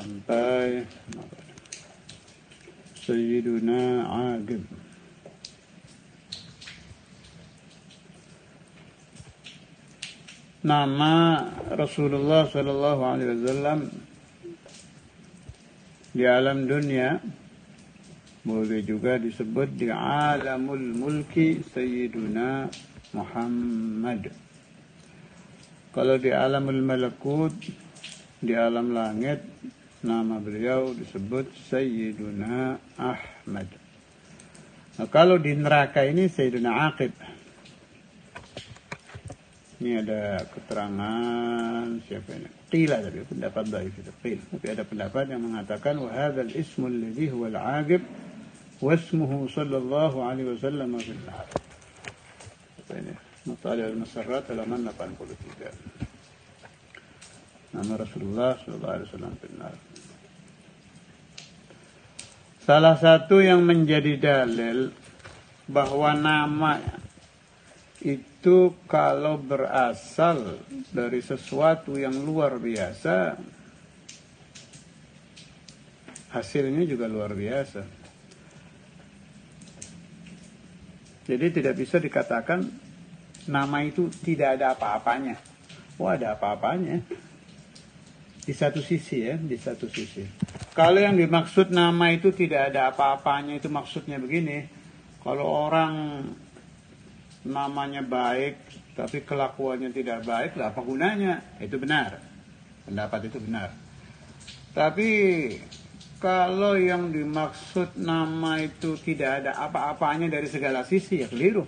sampai Sayyiduna Agib. Nama Rasulullah Sallallahu Alaihi Wasallam di alam dunia boleh juga disebut di alamul mulki Sayyiduna Muhammad. Kalau di alamul malakut, di alam langit, nama beliau disebut Sayyiduna Ahmad. Nah, kalau di neraka ini Sayyiduna Aqib. Ini ada keterangan siapa ini? Qila tapi pendapat dhaif itu qil. Tapi ada pendapat yang mengatakan wa hadzal ismu alladhi huwa al-Aqib wa ismuhu sallallahu alaihi wasallam fil nar. Apa ini? Matalih al-Masarrat halaman 83. Nama Rasulullah sallallahu alaihi wasallam fil nar. Salah satu yang menjadi dalil bahwa nama itu kalau berasal dari sesuatu yang luar biasa, hasilnya juga luar biasa. Jadi tidak bisa dikatakan nama itu tidak ada apa-apanya. Oh, ada apa-apanya. Di satu sisi ya, di satu sisi. Kalau yang dimaksud nama itu tidak ada apa-apanya, itu maksudnya begini. Kalau orang namanya baik, tapi kelakuannya tidak baik, lah apa gunanya? Itu benar. Pendapat itu benar. Tapi kalau yang dimaksud nama itu tidak ada apa-apanya dari segala sisi, ya keliru.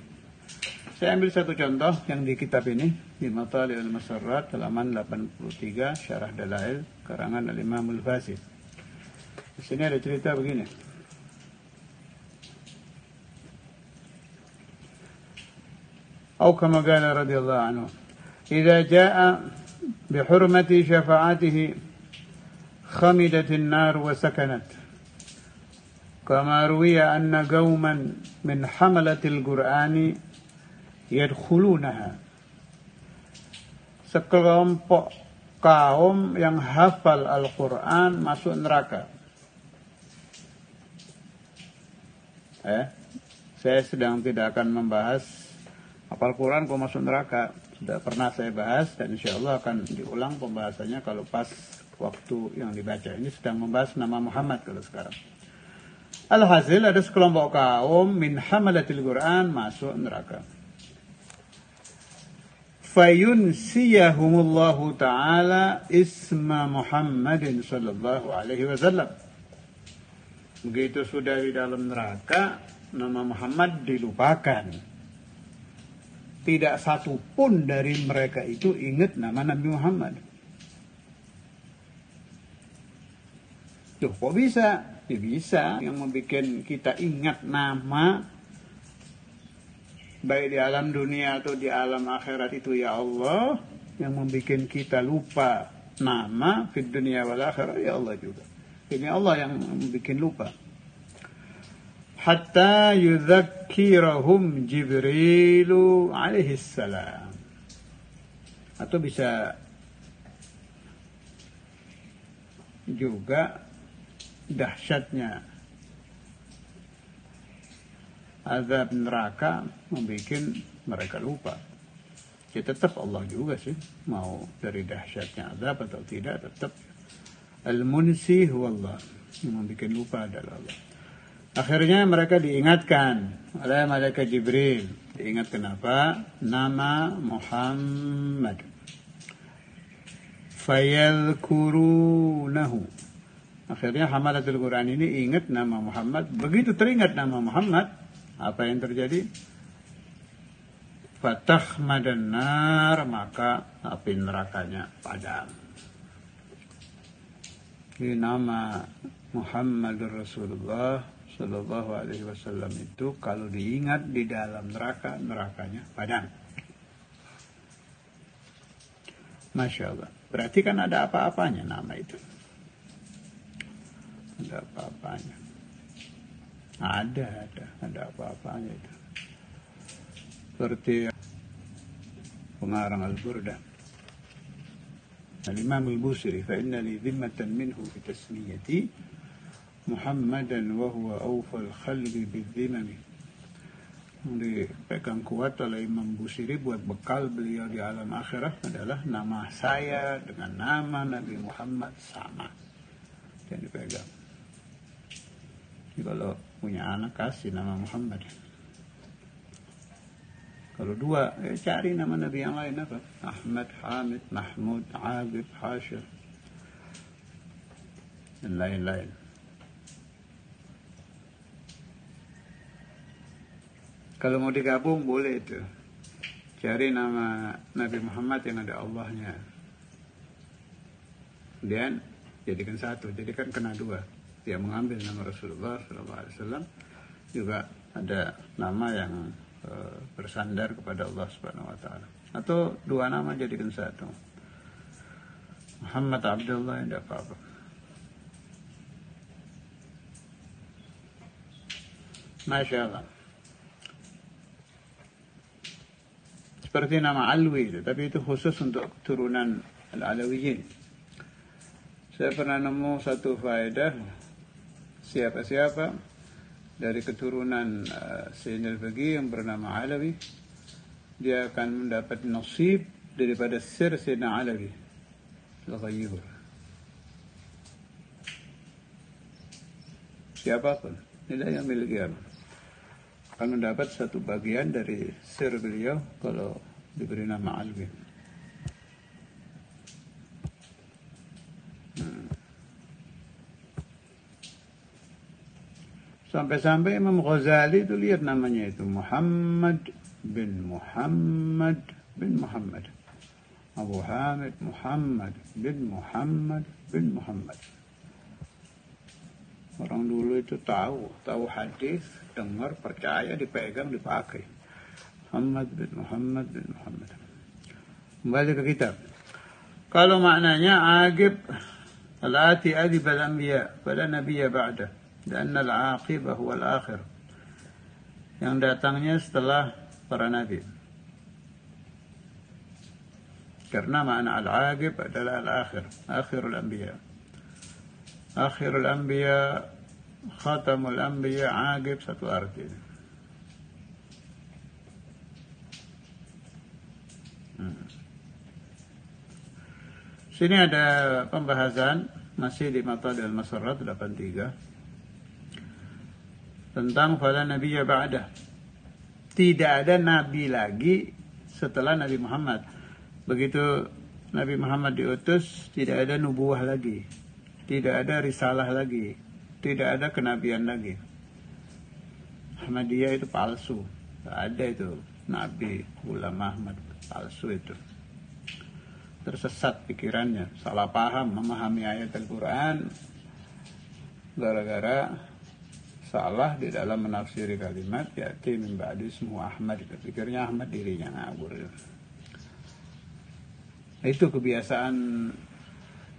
Saya ambil satu contoh yang di kitab ini, di Matalih al-Masarrat, halaman 83, Syarah Dalail, karangan Al-Imam Al-Fasid. Di sini ada cerita begini. أو كما قال رضي الله عنه إذا جاء بحرمة شفاعته خمدت النار وسكنت كما روي أن قوما من حملة القرآن يدخلونها. Sekelompok kaum yang hafal Al-Quran masuk neraka. Saya sedang tidak akan membahas hafal Quran kok masuk neraka. Sudah pernah saya bahas dan insya Allah akan diulang pembahasannya kalau pas waktu yang dibaca. Ini sedang membahas nama Muhammad kalau sekarang. Alhasil ada sekelompok kaum min hamalatil Quran masuk neraka. Fayunsiyahumullahu ta'ala isma Muhammadin sallallahu alaihi wasallam. Begitu sudah di dalam neraka, nama Muhammad dilupakan. Tidak satu pun dari mereka itu ingat nama Nabi Muhammad. Tuh, kok bisa? Ya bisa. Yang membuat kita ingat nama, baik di alam dunia atau di alam akhirat itu ya Allah. Yang membuat kita lupa nama di dunia wal akhirat ya Allah juga. Ini Allah yang membuat lupa. Hatta yudzakkirahum Jibrilu alaihi salam. Atau bisa juga dahsyatnya azab neraka membuat mereka lupa. Ya tetap Allah juga sih, mau dari dahsyatnya azab atau tidak, tetap al-munsi huwallah, yang membuat lupa adalah Allah. Akhirnya mereka diingatkan oleh malaikat Jibril. Diingat kenapa? Nama Muhammad. Fayadhkurunahu. Akhirnya hamalatul Quran ini ingat nama Muhammad. Begitu teringat nama Muhammad, apa yang terjadi? Fatahmadan nar, maka api nerakanya padam. Ini nama Muhammadur Rasulullah Sallallahu Alaihi Wasallam itu kalau diingat di dalam neraka, nerakanya padam. Masya Allah. Berarti kan ada apa-apanya nama itu. Ada apa-apanya. Ada apa-apanya itu. Seperti pengarang Al-Burdah. Al-Imam Al-Busiri, fa inna li dhimmatan minhu fi tasmiyati Muhammadan wa huwa awfal khalqi bidzimami. Dipegang kuat oleh Imam Busiri buat bekal beliau di alam akhirat adalah nama saya dengan nama Nabi Muhammad sama. Dan dipegang. Jadi kalau punya anak kasih nama Muhammad. Kalau dua, cari nama Nabi yang lain apa? Ahmad, Hamid, Mahmud, Agib, Hashir, dan lain-lain. Kalau mau digabung boleh itu. Cari nama Nabi Muhammad yang ada Allahnya. Kemudian jadikan satu, jadikan kena dua. Dia mengambil nama Rasulullah SAW, juga ada nama yang bersandar kepada Allah Subhanahu Wa Taala. Atau dua nama jadikan satu. Muhammad Abdullah, tidak apa-apa. Masya Allah. Seperti nama Alwi itu, tapi itu khusus untuk turunan Al-Alawiyin. Saya pernah nemu satu faedah, siapa-siapa dari keturunan Sayyidina Al-Baqi yang bernama Alawi, dia akan mendapat nasib daripada sir Sayyidina Alawi Al-Ghayyur. Siapapun, tidak yang milik dia akan mendapat satu bagian dari sir beliau kalau diberi nama Alwi. Sampai-sampai Imam Ghazali itu lihat namanya itu Muhammad bin Muhammad bin Muhammad. Abu Hamid Muhammad bin Muhammad bin Muhammad. Orang dulu itu tahu hadis, dengar, percaya, dipegang, dipakai. Muhammad bin Muhammad bin Muhammad. Kembali ke kitab. Kalau maknanya agib al-ati adib al-anbiya, fala nabiyya ba'dah, dan al-aqibah huwa al-akhir. Yang datangnya setelah para nabi. Karena makna al-agib adalah al-akhir, akhirul anbiya. Akhirul anbiya, khatamul anbiya, agib satu arti. Sini ada pembahasan masih di Mata al-Masarrat 83 tentang fala nabiyya ba'dah. Tidak ada nabi lagi setelah Nabi Muhammad. Begitu Nabi Muhammad diutus, tidak ada nubuwah lagi. Tidak ada risalah lagi. Tidak ada kenabian lagi. Ahmadiyah itu palsu. Tidak ada itu Nabi Ghulam Ahmad. Palsu itu. Tersesat pikirannya. Salah paham memahami ayat Al-Quran. Gara-gara salah di dalam menafsiri kalimat. Ya'ti min ba'di ismu Ahmad. Itu pikirnya Ahmad dirinya ngabur. Itu kebiasaan.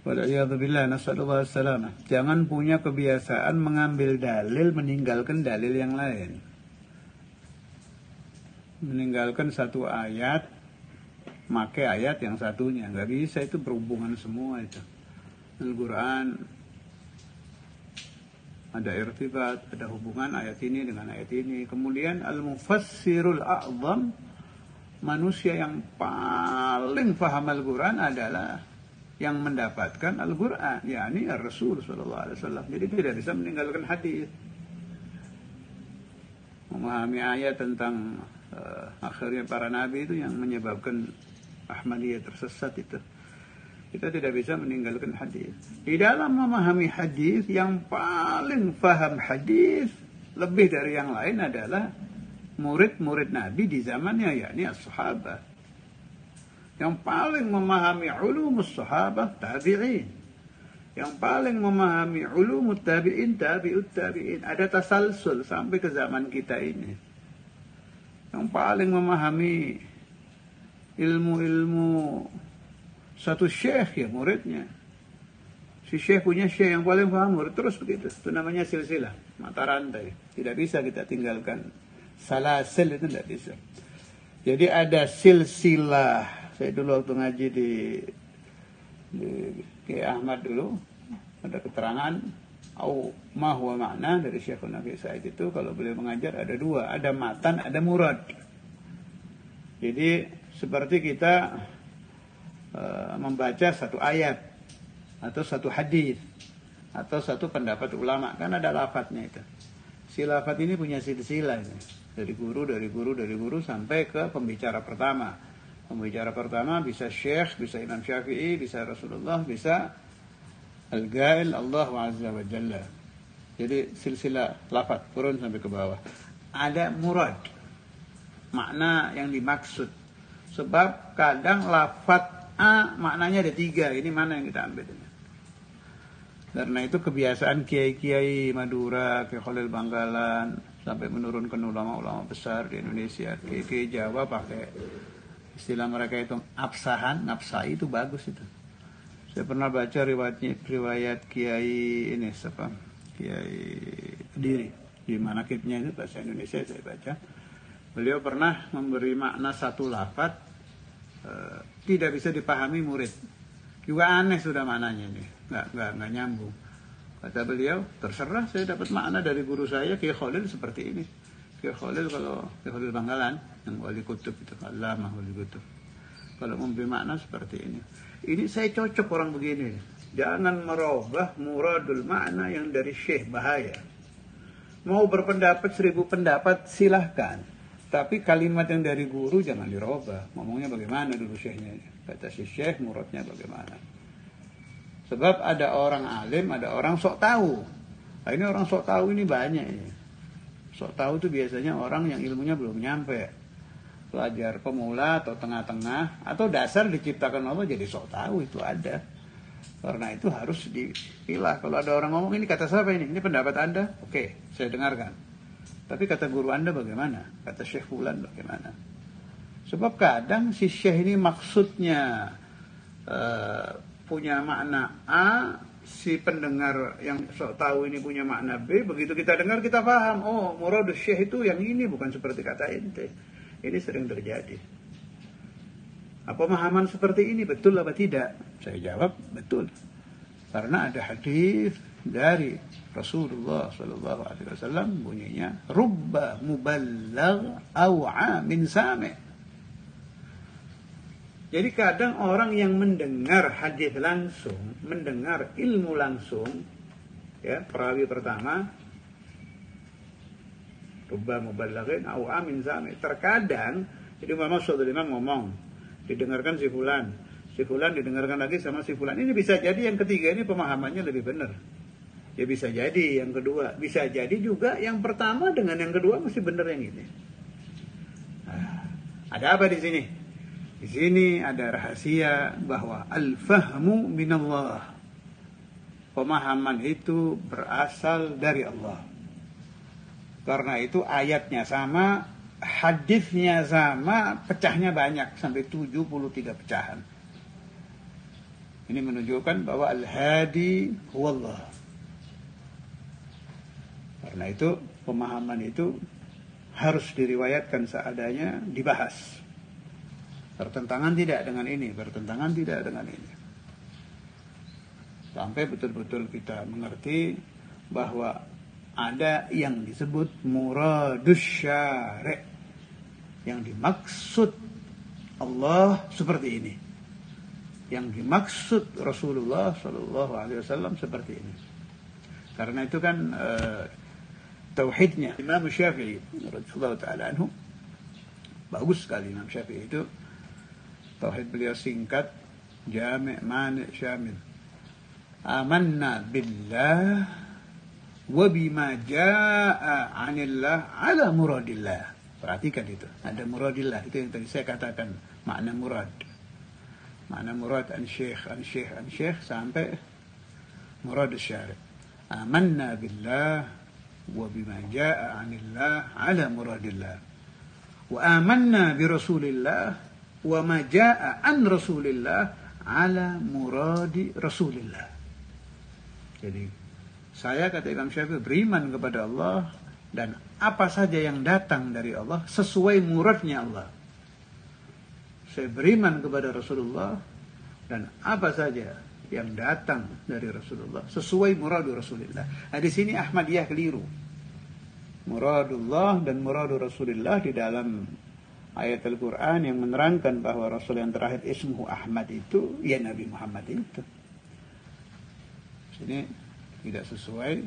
Wala'iyadzubillah, nas'alullah as-salamah. Jangan punya kebiasaan mengambil dalil, meninggalkan dalil yang lain. Meninggalkan satu ayat, make ayat yang satunya. Nggak bisa, itu berhubungan semua itu. Al-Quran ada irtibat, ada hubungan ayat ini dengan ayat ini. Kemudian al-mufassirul a'zam, manusia yang paling paham Al-Quran adalah yang mendapatkan Al-Quran, yakni Rasul SAW. Jadi tidak bisa meninggalkan hadis. Memahami ayat tentang akhirnya para nabi itu yang menyebabkan Ahmadiyah tersesat itu. Kita tidak bisa meninggalkan hadis. Di dalam memahami hadis, yang paling paham hadis lebih dari yang lain adalah murid-murid Nabi di zamannya, yakni as-sahabat. Yang paling memahami ulumus sahabat, tabi'in. Yang paling memahami ulumut tabi'in, tabi'ut tabi'in. Ada tasalsul sampai ke zaman kita ini. Yang paling memahami ilmu-ilmu satu syekh ya muridnya. Si syekh punya syekh yang paling paham murid, terus begitu. Itu namanya silsilah, mata rantai. Tidak bisa kita tinggalkan. Salasil itu tidak bisa. Jadi ada silsilah. Saya dulu waktu ngaji di di Kiai Ahmad dulu ada keterangan au ma huwa makna dari Syekhul Nabi Said itu, kalau beliau mengajar ada dua, ada matan, ada murad. Jadi seperti kita membaca satu ayat atau satu hadis atau satu pendapat ulama, kan ada lafadznya itu. Si lafadz ini punya silsilah ini. Dari guru sampai ke pembicara pertama. Pembicara pertama bisa Syekh, bisa Imam Syafi'i, bisa Rasulullah, bisa Al-Ghail Allah Azza wa Jalla. Jadi silsilah lafadz turun sampai ke bawah. Ada murad, makna yang dimaksud. Sebab kadang lafadz A maknanya ada 3. Ini mana yang kita ambil ini? Karena itu kebiasaan kiai-kiai Madura, Kiai Khalil Bangkalan, sampai menurunkan ulama-ulama besar di Indonesia. Kiai Jawa pakai istilah mereka itu absahan, nafsai, itu bagus itu. Saya pernah baca riwayat Kiai ini siapa? Kiai Kediri. Di manakibnya itu bahasa Indonesia saya baca. Beliau pernah memberi makna satu lafadz tidak bisa dipahami murid. Juga aneh sudah maknanya nih. Nggak nyambung. Kata beliau, terserah, saya dapat makna dari guru saya Kiai Khalil seperti ini. Kiai Khalil, kalau Kiai Khalil Bangkalan yang wali kutub itu, Allamah wali kutub, kalau memberi makna seperti ini. Ini saya cocok orang begini. Jangan merubah muradul makna yang dari Syekh, bahaya. Mau berpendapat 1000 pendapat silahkan, tapi kalimat yang dari guru jangan dirubah. Ngomongnya bagaimana dulu Syekhnya? Kata si Syekh, muradnya bagaimana? Sebab ada orang alim, ada orang sok tahu. Nah, ini orang sok tahu ini banyak ini. Sok tahu itu biasanya orang yang ilmunya belum nyampe. Pelajar pemula atau tengah-tengah atau dasar diciptakan Allah jadi sok tahu, itu ada. Karena itu harus dipilah. Kalau ada orang ngomong, ini kata siapa ini? Ini pendapat Anda? Oke, saya dengarkan. Tapi kata guru Anda bagaimana? Kata Syekh Fulan bagaimana? Sebab kadang si Syekh ini maksudnya punya makna A, si pendengar yang sok tahu ini punya makna B. Begitu kita dengar, kita paham, oh murad Syekh itu yang ini, bukan seperti kata ente. Ini sering terjadi. Apa pemahaman seperti ini betul apa tidak? Saya jawab betul. Karena ada hadis dari Rasulullah sallallahu alaihi wasallam bunyinya rubba muballigh aw'a min sami'. Jadi kadang orang yang mendengar hadis langsung, mendengar ilmu langsung, ya, perawi pertama, rubba muballighin aw'a min sami'. Terkadang jadi Muhammad sallallahu alaihi wasallam ngomong, didengarkan si fulan didengarkan lagi sama si fulan. Ini bisa jadi yang ketiga ini pemahamannya lebih benar. Ya bisa jadi yang kedua, bisa jadi juga yang pertama dengan yang kedua masih benar yang ini. Nah, ada apa di sini? Di sini ada rahasia bahwa al-fahmu minallah. Pemahaman itu berasal dari Allah. Karena itu ayatnya sama, hadisnya sama, pecahnya banyak sampai 73 pecahan. Ini menunjukkan bahwa al-hadi huwallah. Karena itu pemahaman itu harus diriwayatkan seadanya, dibahas. Bertentangan tidak dengan ini, bertentangan tidak dengan ini. Sampai betul-betul kita mengerti bahwa ada yang disebut muradus syari'. Yang dimaksud Allah seperti ini. Yang dimaksud Rasulullah sallallahu alaihi wasallam seperti ini. Karena itu kan tauhidnya Imam Syafi'i radhiyallahu ta'ala anhu bagus sekali. Imam Syafi'i itu tauhid beliau singkat, jami' mani' syamil. Amanna billah wa bima jaa'a 'anillah 'ala muradillah. Perhatikan itu, ada muradillah, itu yang tadi saya katakan, makna murad. Makna murad an syekh sampai murad syari'. Amanna billah wa bima jaa'a 'anillah 'ala muradillah. Wa amanna bi Rasulillah wa ma jaa'a an Rasulillah 'ala muradi Rasulillah. Jadi saya, kata Imam Syafi'i, beriman kepada Allah dan apa saja yang datang dari Allah sesuai muradnya Allah. Saya beriman kepada Rasulullah, dan apa saja yang datang dari Rasulullah sesuai muradu Rasulullah. Nah, di sini Ahmadiyah keliru. Muradullah dan muradu Rasulullah di dalam ayat Al-Quran yang menerangkan bahwa Rasul yang terakhir ismuhu Ahmad itu ya Nabi Muhammad itu. Sini tidak sesuai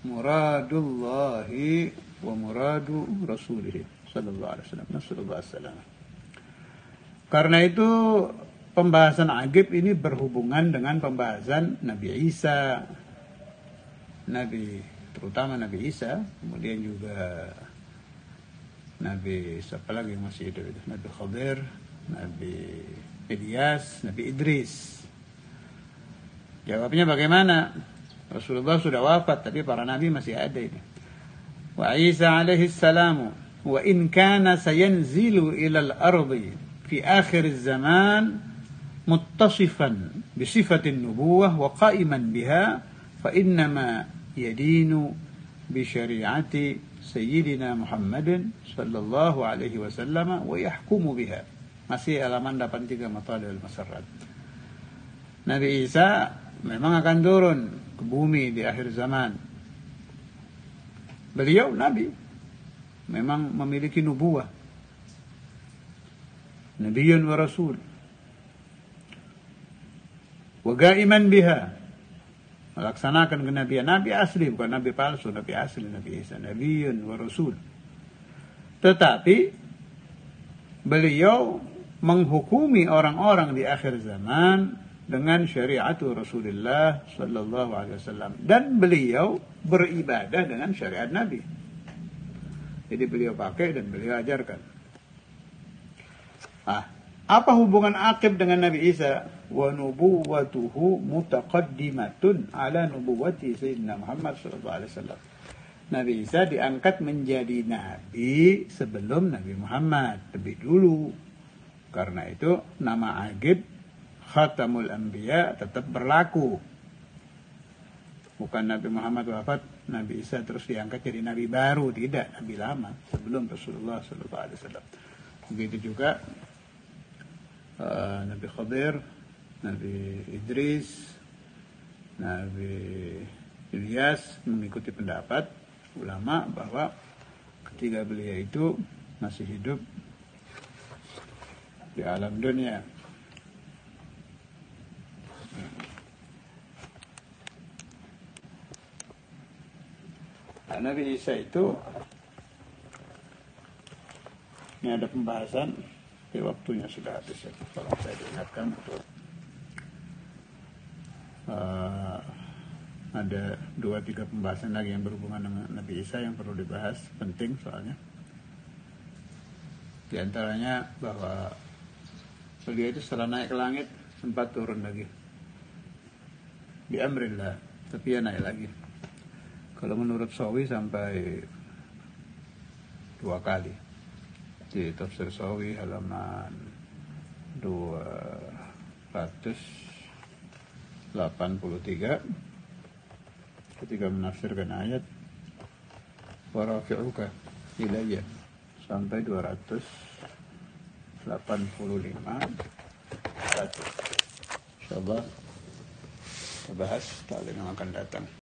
muradullahi wa muradu Rasulih sallallahu alaihi wasallam. Nasallallahu alaihi wasallam. Karena itu pembahasan agib ini berhubungan dengan pembahasan Nabi Isa, terutama Nabi Isa, kemudian juga Nabi siapa lagi yang masih hidup itu? Nabi Khadir, Nabi Ilyas, Nabi Idris. Jawabnya bagaimana? Rasulullah sudah wafat, tapi para nabi masih ada ini. Wa Isa alaihi salamu wa in kana sayanzilu ila al-ardi fi akhir zaman muttasifan bi sifatin nubuwah wa qa'iman biha fa innama yadinu bi syari'ati sayyidina Muhammadin sallallahu alaihi wasallam wa yahkumu biha. Masih halaman 83 Matalil Masarrat. Nabi Isa memang akan turun ke bumi di akhir zaman. Beliau Nabi, memang memiliki nubuwah, Nabiyyun wa Rasul, wa ga'iman biha, melaksanakan kenabian. Nabi asli, bukan Nabi palsu, Nabi asli, Nabi Isa, Nabiyyun wa Rasul. Tetapi beliau menghukumi orang-orang di akhir zaman dengan syariat Rasulullah sallallahu alaihi wasallam, dan beliau beribadah dengan syariat Nabi. Jadi beliau pakai dan beliau ajarkan. Apa hubungan Aqib dengan Nabi Isa? Wa nubuwwatuhu mutaqaddimatun ala nubuwwati Sayyidina Muhammad sallallahu alaihi wasallam. Nabi Isa diangkat menjadi nabi sebelum Nabi Muhammad, lebih dulu. Karena itu nama Aqib Khatamul Anbiya tetap berlaku. Bukan Nabi Muhammad wafat, Nabi Isa terus diangkat jadi nabi baru. Tidak, nabi lama sebelum Rasulullah sallallahu alaihi wasallam. Begitu juga Nabi Khadir, Nabi Idris, Nabi Ilyas mengikuti pendapat ulama bahwa ketika beliau itu masih hidup di alam dunia. Nah, Nabi Isa itu, ini ada pembahasan, tapi waktunya sudah habis ya. Tolong saya diingatkan betul. Ada 2-3 pembahasan lagi yang berhubungan dengan Nabi Isa yang perlu dibahas, penting soalnya. Di antaranya bahwa beliau itu setelah naik ke langit sempat turun lagi. Bi amrillah, tapi ya naik lagi. Kalau menurut Sawi sampai 2 kali. Di Tafsir Sawi halaman 283 ketika menafsirkan ayat wa rafi'uka ilayya sampai 285 insyaallah kita bahas kali yang akan datang.